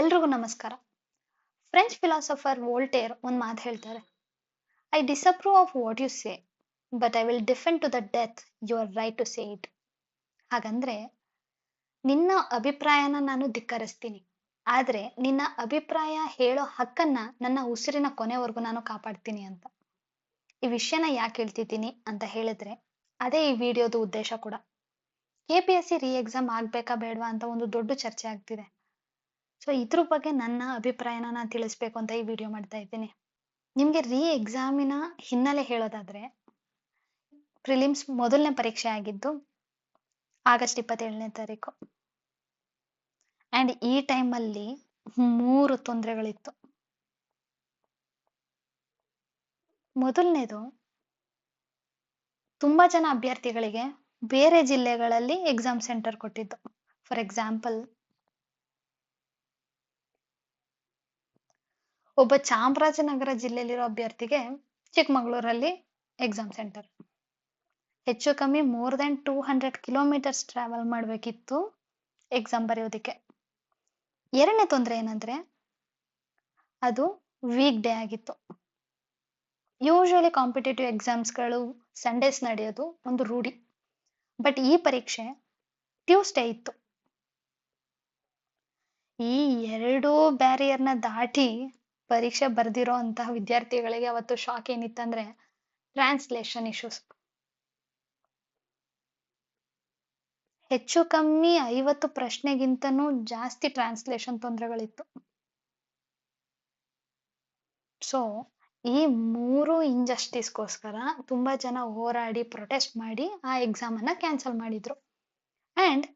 ಎಲ್ರಿಗೂ ನಮಸ್ಕಾರ. French philosopher ವೋಲ್ಟೇರ್ ಒಂದು ಮಾತು ಹೇಳ್ತಾರೆ, I disapprove of what you say but I will defend to the death your right to say it. ಹಾಗಂದ್ರೆ, ನಿನ್ನ ಅಭಿಪ್ರಾಯನ ನಾನು ಧಿಕ್ಕರಿಸ್ತೀನಿ, ಆದ್ರೆ ನಿನ್ನ ಅಭಿಪ್ರಾಯ ಹೇಳೋ ಹಕ್ಕನ್ನ ನನ್ನ ಉಸಿರಿನ ಕೊನೆವರೆಗೂ ನಾನು ಕಾಪಾಡ್ತೀನಿ ಅಂತ. ಈ ವಿಷಯನ ಯಾಕೆ ಹೇಳ್ತಿದ್ದೀನಿ ಅಂತ ಹೇಳಿದ್ರೆ, ಅದೇ ಈ ವಿಡಿಯೋದ ಉದ್ದೇಶ ಕೂಡ. KPSC ರೀ ಎಕ್ಸಾಮ್ ಆಗ್ಬೇಕಾ ಬೇಡವಾ ಅಂತ ಒಂದು ದೊಡ್ಡ ಚರ್ಚೆ ಆಗ್ತಿದೆ. ಸೊ ಇದ್ರ ಬಗ್ಗೆ ನನ್ನ ಅಭಿಪ್ರಾಯನ ನಾನು ತಿಳಿಸ್ಬೇಕು ಅಂತ ಈ ವಿಡಿಯೋ ಮಾಡ್ತಾ ಇದ್ದೀನಿ. ನಿಮ್ಗೆ ರೀ ಎಕ್ಸಾಮಿನ ಹಿನ್ನೆಲೆ ಹೇಳೋದಾದ್ರೆ, ಪ್ರಿಲಿಮ್ಸ್ ಮೊದಲನೇ ಪರೀಕ್ಷೆ ಆಗಿದ್ದು ಆಗಸ್ಟ್ 27ನೇ ತಾರೀಕು. ಅಂಡ್ ಈ ಟೈಮಲ್ಲಿ 3 ತೊಂದರೆಗಳಿತ್ತು. ಮೊದಲನೇದು, ತುಂಬಾ ಜನ ಅಭ್ಯರ್ಥಿಗಳಿಗೆ ಬೇರೆ ಜಿಲ್ಲೆಗಳಲ್ಲಿ ಎಕ್ಸಾಮ್ ಸೆಂಟರ್ ಕೊಟ್ಟಿದ್ದು. ಫಾರ್ ಎಕ್ಸಾಂಪಲ್, ಒಬ್ಬ ಚಾಮರಾಜನಗರ ಜಿಲ್ಲೆಯಲ್ಲಿರೋ ಅಭ್ಯರ್ಥಿಗೆ ಚಿಕ್ಕಮಗಳೂರಲ್ಲಿ ಎಕ್ಸಾಮ್ ಸೆಂಟರ್. ಹೆಚ್ಚು ಕಮ್ಮಿ ಮೋರ್ ದೆನ್ 200 ಕಿಲೋಮೀಟರ್ಸ್ ಟ್ರಾವೆಲ್ ಮಾಡಬೇಕಿತ್ತು ಎಕ್ಸಾಮ್ ಬರೆಯೋದಕ್ಕೆ. ಎರಡನೇ ತೊಂದರೆ ಏನಂದ್ರೆ, ಅದು ವೀಕ್ ಡೇ ಆಗಿತ್ತು. ಯೂಶುವಲಿ ಕಾಂಪಿಟೇಟಿವ್ ಎಕ್ಸಾಮ್ಸ್ಗಳು ಸಂಡೇಸ್ ನಡೆಯೋದು ಒಂದು ರೂಢಿ. ಬಟ್ ಈ ಪರೀಕ್ಷೆ ಟ್ಯೂಸ್ಡೇ ಇತ್ತು. ಈ ಎರಡೂ ಬ್ಯಾರಿಯರ್ನ ದಾಟಿ ಪರೀಕ್ಷೆ ಬರ್ದಿರೋ ಅಂತಹ ವಿದ್ಯಾರ್ಥಿಗಳಿಗೆ ಅವತ್ತು ಶಾಕ್ ಏನಿತ್ತಂದ್ರೆ, ಟ್ರಾನ್ಸ್ಲೇಷನ್ ಇಶ್ಯೂಸ್. ಹೆಚ್ಚು ಕಮ್ಮಿ 50 ಪ್ರಶ್ನೆಗಿಂತನೂ ಜಾಸ್ತಿ ಟ್ರಾನ್ಸ್ಲೇಷನ್ ತೊಂದರೆಗಳಿತ್ತು. ಸೊ ಈ 3 ಇಂಜಸ್ಟಿಸ್ಗೋಸ್ಕರ ತುಂಬಾ ಜನ ಹೋರಾಡಿ ಪ್ರೊಟೆಸ್ಟ್ ಮಾಡಿ ಆ ಎಕ್ಸಾಮ್ ಅನ್ನ ಕ್ಯಾನ್ಸಲ್ ಮಾಡಿದ್ರು. ಅಂಡ್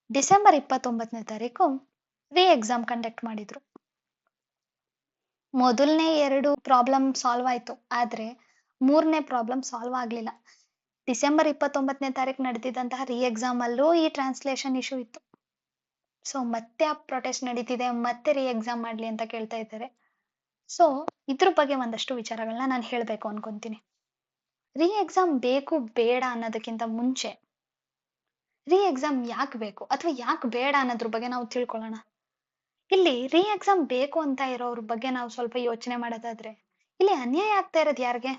ಡಿಸೆಂಬರ್ 29ನೇ ತಾರೀಕು ರೀ ಎಕ್ಸಾಮ್ ಕಂಡಕ್ಟ್ ಮಾಡಿದ್ರು. ಮೊದಲನೇ 2 ಪ್ರಾಬ್ಲಮ್ ಸಾಲ್ವ್ ಆಯ್ತು, ಆದ್ರೆ 3ನೇ ಪ್ರಾಬ್ಲಮ್ ಸಾಲ್ವ್ ಆಗ್ಲಿಲ್ಲ. ಡಿಸೆಂಬರ್ 29ನೇ ತಾರೀಕು ನಡೆದಿದ್ದಂತಹ ರೀ ಎಕ್ಸಾಮ್ ಅಲ್ಲೂ ಈ ಟ್ರಾನ್ಸ್ಲೇಷನ್ ಇಶ್ಯೂ ಇತ್ತು. ಸೊ ಮತ್ತೆ ಆ ಪ್ರೊಟೆಸ್ಟ್ ನಡೀತಿದೆ, ಮತ್ತೆ ರೀ ಎಕ್ಸಾಮ್ ಮಾಡ್ಲಿ ಅಂತ ಕೇಳ್ತಾ ಇದ್ದಾರೆ. ಸೊ ಇದ್ರ ಬಗ್ಗೆ ಒಂದಷ್ಟು ವಿಚಾರಗಳನ್ನ ನಾನು ಹೇಳ್ಬೇಕು ಅನ್ಕೊಂತೀನಿ. ರೀ ಎಕ್ಸಾಮ್ ಬೇಕು ಬೇಡ ಅನ್ನೋದಕ್ಕಿಂತ ಮುಂಚೆ, ರೀ ಎಕ್ಸಾಮ್ ಯಾಕೆ ಬೇಕು ಅಥವಾ ಯಾಕೆ ಬೇಡ ಅನ್ನೋದ್ರ ಬಗ್ಗೆ ನಾವು ತಿಳ್ಕೊಳ್ಳೋಣ. ಇಲ್ಲಿ ರೀ ಎಕ್ಸಾಮ್ ಬೇಕು ಅಂತ ಇರೋರ ಬಗ್ಗೆ ನಾವು ಸ್ವಲ್ಪ ಯೋಚನೆ ಮಾಡೋದಾದ್ರೆ, ಇಲ್ಲಿ ಅನ್ಯಾಯ ಆಗ್ತಾ ಇರೋದು ಯಾರಿಗೆ?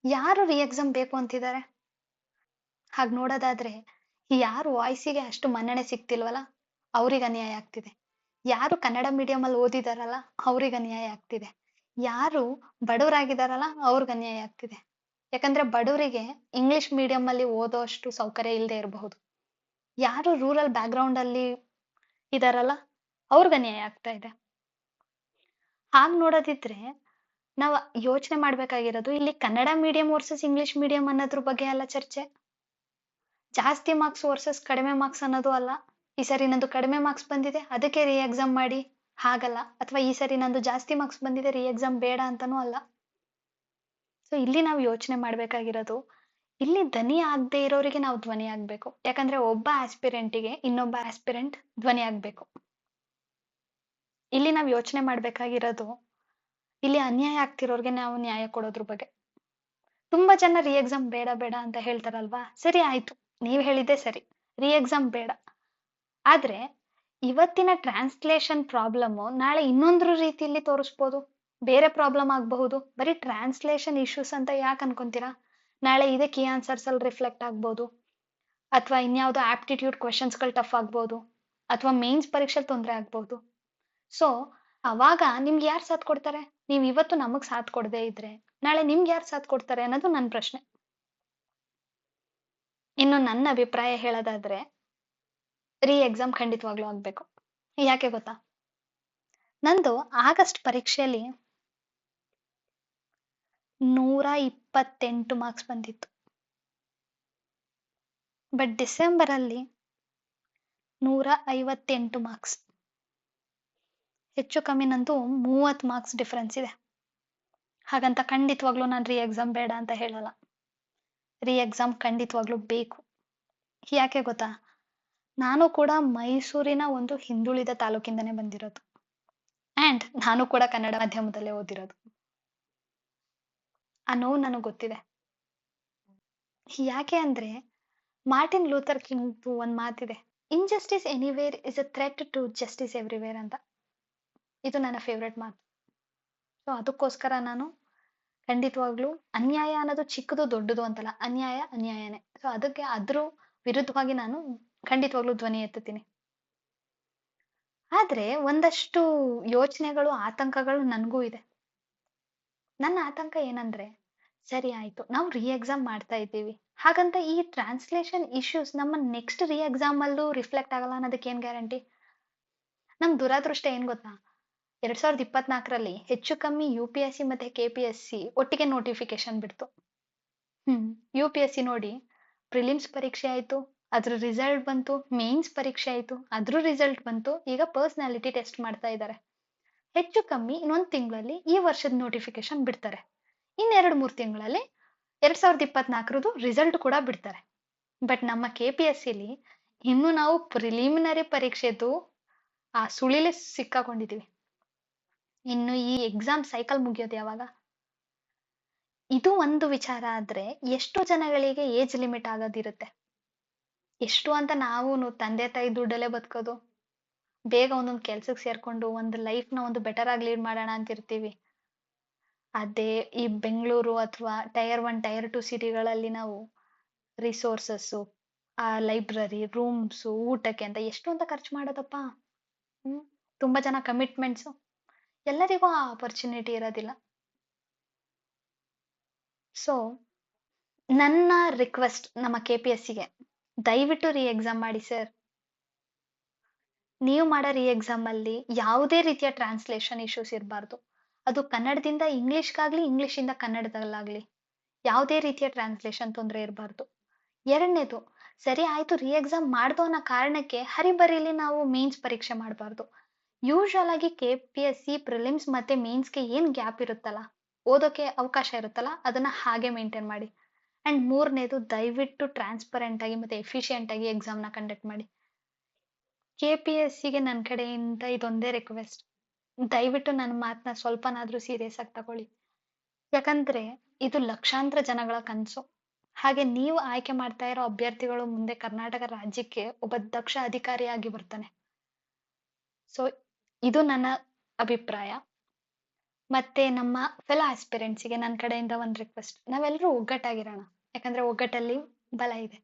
ಯಾರು ರೀ ಎಕ್ಸಾಮ್ ಬೇಕು ಅಂತಿದ್ದಾರೆ? ಹಾಗೆ ನೋಡೋದಾದ್ರೆ, ಯಾರು ವಾಯ್ಸಿಗೆ ಅಷ್ಟು ಮನ್ನಣೆ ಸಿಗ್ತಿಲ್ವಲ್ಲ ಅವ್ರಿಗೆ ಅನ್ಯಾಯ ಆಗ್ತಿದೆ. ಯಾರು ಕನ್ನಡ ಮೀಡಿಯಂ ಅಲ್ಲಿ ಓದಿದಾರಲ್ಲ ಅವ್ರಿಗೆ ಅನ್ಯಾಯ ಆಗ್ತಿದೆ. ಯಾರು ಬಡವರಾಗಿದಾರಲ್ಲ ಅವ್ರಿಗೆ ಅನ್ಯಾಯ ಆಗ್ತಿದೆ. ಯಾಕಂದ್ರೆ ಬಡವರಿಗೆ ಇಂಗ್ಲಿಷ್ ಮೀಡಿಯಂ ಅಲ್ಲಿ ಓದೋ ಅಷ್ಟು ಸೌಕರ್ಯ ಇಲ್ಲದೆ ಇರಬಹುದು. ಯಾರು ರೂರಲ್ ಬ್ಯಾಕ್ ಗ್ರೌಂಡ್ ಅಲ್ಲಿ ಇದಾರಲ್ಲ ಅವ್ರಿಗೆ ಅನ್ಯಾಯ ಆಗ್ತಾ ಇದೆ. ಹಾಗೆ ನೋಡೋದಿದ್ರೆ ನಾವು ಯೋಚನೆ ಮಾಡ್ಬೇಕಾಗಿರೋದು, ಇಲ್ಲಿ Kannada medium versus English medium ಅನ್ನೋದ್ರ ಬಗ್ಗೆ ಅಲ್ಲ ಚರ್ಚೆ. ಜಾಸ್ತಿ ಮಾರ್ಕ್ಸ್ ವರ್ಸಸ್ ಕಡಿಮೆ ಮಾರ್ಕ್ಸ್ ಅನ್ನೋದು ಅಲ್ಲ. ಈ ಸರಿ ನಂದು ಕಡಿಮೆ ಮಾರ್ಕ್ಸ್ ಬಂದಿದೆ ಅದಕ್ಕೆ ರೀ ಎಕ್ಸಾಮ್ ಮಾಡಿ ಹಾಗಲ್ಲ. ಅಥವಾ ಈ ಸರಿ ನಂದು ಜಾಸ್ತಿ ಮಾರ್ಕ್ಸ್ ಬಂದಿದೆ ರೀ ಎಕ್ಸಾಮ್ ಬೇಡ ಅಂತಾನೂ ಅಲ್ಲ. ಸೊ ಇಲ್ಲಿ ನಾವು ಯೋಚನೆ ಮಾಡ್ಬೇಕಾಗಿರೋದು, ಇಲ್ಲಿ ಧ್ವನಿ ಆಗದೆ ಇರೋರಿಗೆ ನಾವು ಧ್ವನಿ ಆಗ್ಬೇಕು. ಯಾಕಂದ್ರೆ ಒಬ್ಬ ಆಸ್ಪಿರೆಂಟಿಗೆ ಇನ್ನೊಬ್ಬ ಆಸ್ಪಿರೆಂಟ್ ಧ್ವನಿ ಆಗ್ಬೇಕು. ಇಲ್ಲಿ ನಾವು ಯೋಚನೆ ಮಾಡ್ಬೇಕಾಗಿರೋದು, ಇಲ್ಲಿ ಅನ್ಯಾಯ ಆಗ್ತಿರೋರ್ಗೆ ನಾವು ನ್ಯಾಯ ಕೊಡೋದ್ರ ಬಗ್ಗೆ. ತುಂಬಾ ಜನ ರೀ ಎಕ್ಸಾಮ್ ಬೇಡ ಬೇಡ ಅಂತ ಹೇಳ್ತಾರಲ್ವಾ. ಸರಿ ಆಯ್ತು, ನೀವ್ ಹೇಳಿದ್ದೆ ಸರಿ, ರೀ ಎಕ್ಸಾಮ್ ಬೇಡ. ಆದ್ರೆ ಇವತ್ತಿನ ಟ್ರಾನ್ಸ್ಲೇಷನ್ ಪ್ರಾಬ್ಲಮ್ ನಾಳೆ ಇನ್ನೊಂದ್ರ ರೀತಿಯಲ್ಲಿ ತೋರಿಸ್ಬೋದು, ಬೇರೆ ಪ್ರಾಬ್ಲಮ್ ಆಗಬಹುದು. ಬರೀ ಟ್ರಾನ್ಸ್ಲೇಷನ್ ಇಶ್ಯೂಸ್ ಅಂತ ಯಾಕೆ ಅನ್ಕೊಂತೀರಾ? ನಾಳೆ ಇದೇ ಕೀ ಆನ್ಸರ್ಸ್ ಅಲ್ಲಿ ರಿಫ್ಲೆಕ್ಟ್ ಆಗ್ಬೋದು, ಅಥವಾ ಇನ್ಯಾವುದೋ ಆಪ್ಟಿಟ್ಯೂಡ್ ಕ್ವೆಶನ್ಸ್ಗಳು ಟಫ್ ಆಗ್ಬೋದು, ಅಥವಾ ಮೇನ್ಸ್ ಪರೀಕ್ಷೆಲ್ ತೊಂದರೆ ಆಗ್ಬೋದು. ಸೊ ಅವಾಗ ನಿಮ್ಗೆ ಯಾರು ಸಾಥ್ ಕೊಡ್ತಾರೆ? ನೀವು ಇವತ್ತು ನಮಗ್ ಸಾಥ್ ಕೊಡದೇ ಇದ್ರೆ ನಾಳೆ ನಿಮ್ಗೆ ಯಾರು ಸಾಥ್ ಕೊಡ್ತಾರೆ ಅನ್ನೋದು ನನ್ನ ಪ್ರಶ್ನೆ. ಇನ್ನು ನನ್ನ ಅಭಿಪ್ರಾಯ ಹೇಳೋದಾದ್ರೆ, ರೀ ಎಕ್ಸಾಮ್ ಖಂಡಿತವಾಗ್ಲೂ ಆಗ್ಬೇಕು. ಯಾಕೆ ಗೊತ್ತಾ? ನಂದು ಆಗಸ್ಟ್ ಪರೀಕ್ಷೆಯಲ್ಲಿ 128 ಮಾರ್ಕ್ಸ್ ಬಂದಿತ್ತು. ಬಟ್ ಡಿಸೆಂಬರ್ ಅಲ್ಲಿ 158 ಮಾರ್ಕ್ಸ್. ಹೆಚ್ಚು ಕಮ್ಮಿ ನಂದು 30 ಮಾರ್ಕ್ಸ್ ಡಿಫರೆನ್ಸ್ ಇದೆ. ಹಾಗಂತ ಖಂಡಿತವಾಗ್ಲೂ ನಾನು ರೀ ಎಕ್ಸಾಮ್ ಬೇಡ ಅಂತ ಹೇಳಲ್ಲ. ರೀ ಎಕ್ಸಾಮ್ ಖಂಡಿತವಾಗ್ಲೂ ಬೇಕು. ಯಾಕೆ ಗೊತ್ತಾ? ನಾನು ಕೂಡ ಮೈಸೂರಿನ ಒಂದು ಹಿಂದುಳಿದ ತಾಲೂಕಿಂದನೇ ಬಂದಿರೋದು. ಅಂಡ್ ನಾನು ಕೂಡ ಕನ್ನಡ ಮಾಧ್ಯಮದಲ್ಲೇ ಓದಿರೋದು. ಆ ನೋವು ನನಗೆ ಗೊತ್ತಿದೆ. ಯಾಕೆ ಅಂದ್ರೆ, ಮಾರ್ಟಿನ್ ಲೂಥರ್ ಕಿಂಗ್ ಒಂದ್ ಮಾತಿದೆ, injustice anywhere is a threat to justice everywhere ಅಂತ. ಇದು ನನ್ನ ಫೇವ್ರೆಟ್ ಮಾತು. ಸೊ ಅದಕ್ಕೋಸ್ಕರ ನಾನು ಖಂಡಿತವಾಗ್ಲೂ ಅನ್ಯಾಯ ಅನ್ನೋದು ಚಿಕ್ಕದು ದೊಡ್ಡದು ಅಂತಲ್ಲ. ಅನ್ಯಾಯ ಅನ್ಯಾಯನೇ. ಸೊ ಅದಕ್ಕೆ ಅದ್ರ ವಿರುದ್ಧವಾಗಿ ನಾನು ಖಂಡಿತವಾಗ್ಲೂ ಧ್ವನಿ ಎತ್ತುತ್ತೀನಿ. ಆದ್ರೆ ಒಂದಷ್ಟು ಯೋಚನೆಗಳು, ಆತಂಕಗಳು ನನ್ಗೂ ಇದೆ. ನನ್ನ ಆತಂಕ ಏನಂದ್ರೆ, ಸರಿ ಆಯ್ತು, ನಾವು ರೀ ಎಕ್ಸಾಮ್ ಮಾಡ್ತಾ ಇದ್ದೀವಿ. ಹಾಗಂತ ಈ ಟ್ರಾನ್ಸ್ಲೇಷನ್ ಇಶ್ಯೂಸ್ ನಮ್ಮ ನೆಕ್ಸ್ಟ್ ರೀ ಎಕ್ಸಾಮ್ ಅಲ್ಲೂ ರಿಫ್ಲೆಕ್ಟ್ ಆಗಲ್ಲ ಅನ್ನೋದಕ್ಕೆ ಏನ್ ಗ್ಯಾರಂಟಿ? ನಮ್ ದುರಾದೃಷ್ಟ ಏನ್ ಗೊತ್ತಾ? 2024ರಲ್ಲಿ ಹೆಚ್ಚು ಕಮ್ಮಿ UPSC ಮತ್ತೆ KPSC ಒಟ್ಟಿಗೆ ನೋಟಿಫಿಕೇಶನ್ ಬಿಡ್ತು. UPSC ನೋಡಿ, ಪ್ರಿಲಿಮ್ಸ್ ಪರೀಕ್ಷೆ ಆಯ್ತು, ಅದ್ರ ರಿಸಲ್ಟ್ ಬಂತು, ಮೇನ್ಸ್ ಪರೀಕ್ಷೆ ಆಯ್ತು, ಅದ್ರ ರಿಸಲ್ಟ್ ಬಂತು, ಈಗ ಪರ್ಸನಾಲಿಟಿ ಟೆಸ್ಟ್ ಮಾಡ್ತಾ ಇದ್ದಾರೆ. ಹೆಚ್ಚು ಕಮ್ಮಿ ಇನ್ನೊಂದು ತಿಂಗಳಲ್ಲಿ ಈ ವರ್ಷದ ನೋಟಿಫಿಕೇಶನ್ ಬಿಡ್ತಾರೆ. ಇನ್ನೆರಡು ಮೂರು ತಿಂಗಳಲ್ಲಿ 2024ರದು ರಿಸಲ್ಟ್ ಕೂಡ ಬಿಡ್ತಾರೆ. ಬಟ್ ನಮ್ಮ KPSCಲಿ ಇನ್ನು ನಾವು ಪ್ರಿಲಿಮಿನರಿ ಪರೀಕ್ಷೆದು ಆ ಸುಳಿಲೆ ಸಿಕ್ಕಾಕೊಂಡಿದೀವಿ. ಇನ್ನು ಈ ಎಕ್ಸಾಮ್ ಸೈಕಲ್ ಮುಗಿಯೋದು ಯಾವಾಗ? ಇದು ಒಂದು ವಿಚಾರ ಆದ್ರೆ, ಎಷ್ಟೋ ಜನಗಳಿಗೆ ಏಜ್ ಲಿಮಿಟ್ ಆಗೋದಿರುತ್ತೆ. ಎಷ್ಟು ಅಂತ ನಾವು ತಂದೆ ತಾಯಿ ದುಡ್ಡಲ್ಲೇ ಬದುಕೋದು, ಬೇಗ ಒಂದೊಂದು ಕೆಲ್ಸಕ್ಕೆ ಸೇರ್ಕೊಂಡು ಒಂದು ಲೈಫ್ನ ಒಂದು ಬೆಟರ್ ಆಗಿ ಲೀಡ್ ಮಾಡೋಣ ಅಂತಿರ್ತೀವಿ. ಅದೇ ಈ ಬೆಂಗಳೂರು ಅಥವಾ ಟೈರ್ 1 ಟೈರ್ 2 ಸಿಟಿಗಳಲ್ಲಿ ನಾವು ರಿಸೋರ್ಸಸ್ಸು, ಆ ಲೈಬ್ರರಿ, ರೂಮ್ಸು, ಊಟಕ್ಕೆ ಅಂತ ಎಷ್ಟು ಅಂತ ಖರ್ಚು ಮಾಡೋದಪ್ಪ. ತುಂಬಾ ಜನ ಕಮಿಟ್ಮೆಂಟ್ಸು, ಎಲ್ಲರಿಗೂ ಆ ಆಪರ್ಚುನಿಟಿ ಇರೋದಿಲ್ಲ. ಸೊ ನನ್ನ ರಿಕ್ವೆಸ್ಟ್ ನಮ್ಮ KPSCಗೆ, ದಯವಿಟ್ಟು ರೀ ಎಕ್ಸಾಮ್ ಮಾಡಿ ಸರ್. ನೀವು ಮಾಡೋ ರೀ ಎಕ್ಸಾಮ್ ಅಲ್ಲಿ ಯಾವುದೇ ರೀತಿಯ ಟ್ರಾನ್ಸ್ಲೇಷನ್ ಇಶ್ಯೂಸ್ ಇರಬಾರ್ದು. ಅದು ಕನ್ನಡದಿಂದ ಇಂಗ್ಲಿಷ್ಗಾಗ್ಲಿ, ಇಂಗ್ಲಿಷಿಂದ ಕನ್ನಡದಲ್ಲಾಗ್ಲಿ ಯಾವುದೇ ರೀತಿಯ ಟ್ರಾನ್ಸ್ಲೇಷನ್ ತೊಂದರೆ ಇರಬಾರ್ದು. ಎರಡನೇದು, ಸರಿ ಆಯ್ತು ರೀ ಎಕ್ಸಾಮ್ ಮಾಡ್ದೋ ಅನ್ನೋ ಕಾರಣಕ್ಕೆ ಹರಿಬರಿಲಿ ನಾವು ಮೇನ್ಸ್ ಪರೀಕ್ಷೆ ಮಾಡಬಾರ್ದು. ಯೂಶುವಲ್ ಆಗಿ KPSC ಪ್ರಿಲಿಮ್ಸ್ ಮತ್ತೆ ಮೇನ್ಸ್ಗೆ ಏನ್ ಗ್ಯಾಪ್ ಇರುತ್ತಲ್ಲ, ಓದೋಕೆ ಅವಕಾಶ ಇರುತ್ತಲ್ಲ, ಅದನ್ನ ಹಾಗೆ ಮೇಂಟೈನ್ ಮಾಡಿ. ಅಂಡ್ ಮೂರನೇದು, ದಯವಿಟ್ಟು ಟ್ರಾನ್ಸ್ಪರೆಂಟ್ ಆಗಿ ಮತ್ತೆ ಎಫಿಷಿಯೆಂಟ್ ಆಗಿ ಎಕ್ಸಾಮ್ನ ಕಂಡಕ್ಟ್ ಮಾಡಿ. KPSCಗೆ ನನ್ನ ಕಡೆಯಿಂದ ಇದೊಂದೇ ರಿಕ್ವೆಸ್ಟ್, ದಯವಿಟ್ಟು ನನ್ನ ಮಾತನ್ನ ಸ್ವಲ್ಪನಾದ್ರೂ ಸೀರಿಯಸ್ ಆಗಿ ತಗೊಳ್ಳಿ. ಯಾಕಂದ್ರೆ ಇದು ಲಕ್ಷಾಂತರ ಜನಗಳ ಕನಸು. ಹಾಗೆ ನೀವು ಆಯ್ಕೆ ಮಾಡ್ತಾ ಇರೋ ಅಭ್ಯರ್ಥಿಗಳು ಮುಂದೆ ಕರ್ನಾಟಕ ರಾಜ್ಯಕ್ಕೆ ಒಬ್ಬ ದಕ್ಷ ಅಧಿಕಾರಿಯಾಗಿ ಬರ್ತಾನೆ. ಸೊ ಇದು ನನ್ನ ಅಭಿಪ್ರಾಯ. ಮತ್ತೆ ನಮ್ಮ ಫೆಲೋ ಆಸ್ಪಿರೆಂಟ್ಸಿಗೆ ನನ್ನ ಕಡೆಯಿಂದ ಒಂದು ರಿಕ್ವೆಸ್ಟ್, ನಾವೆಲ್ಲರೂ ಒಗ್ಗಟ್ಟಾಗಿರೋಣ. ಯಾಕಂದ್ರೆ ಒಗ್ಗಟ್ಟಲ್ಲಿ ಬಲ ಇದೆ.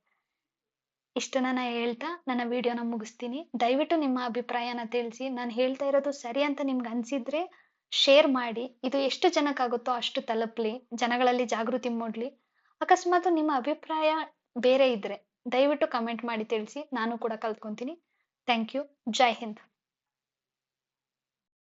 ಇಷ್ಟನ್ನ ನಾ ಹೇಳ್ತಾ ನನ್ನ ವಿಡಿಯೋನ ಮುಗಿಸ್ತೀನಿ. ದಯವಿಟ್ಟು ನಿಮ್ಮ ಅಭಿಪ್ರಾಯನ ತಿಳಿಸಿ. ನಾನು ಹೇಳ್ತಾ ಇರೋದು ಸರಿ ಅಂತ ನಿಮ್ಗೆ ಅನ್ಸಿದ್ರೆ ಶೇರ್ ಮಾಡಿ. ಇದು ಎಷ್ಟು ಜನಕ್ಕಾಗುತ್ತೋ ಅಷ್ಟು ತಲುಪಲಿ, ಜನಗಳಲ್ಲಿ ಜಾಗೃತಿ ಮೂಡ್ಲಿ. ಅಕಸ್ಮಾತ್ ನಿಮ್ಮ ಅಭಿಪ್ರಾಯ ಬೇರೆ ಇದ್ರೆ ದಯವಿಟ್ಟು ಕಮೆಂಟ್ ಮಾಡಿ ತಿಳಿಸಿ, ನಾನು ಕೂಡ ಕಲ್ತ್ಕೊಂತೀನಿ. Thank you. ಜೈ ಹಿಂದ್.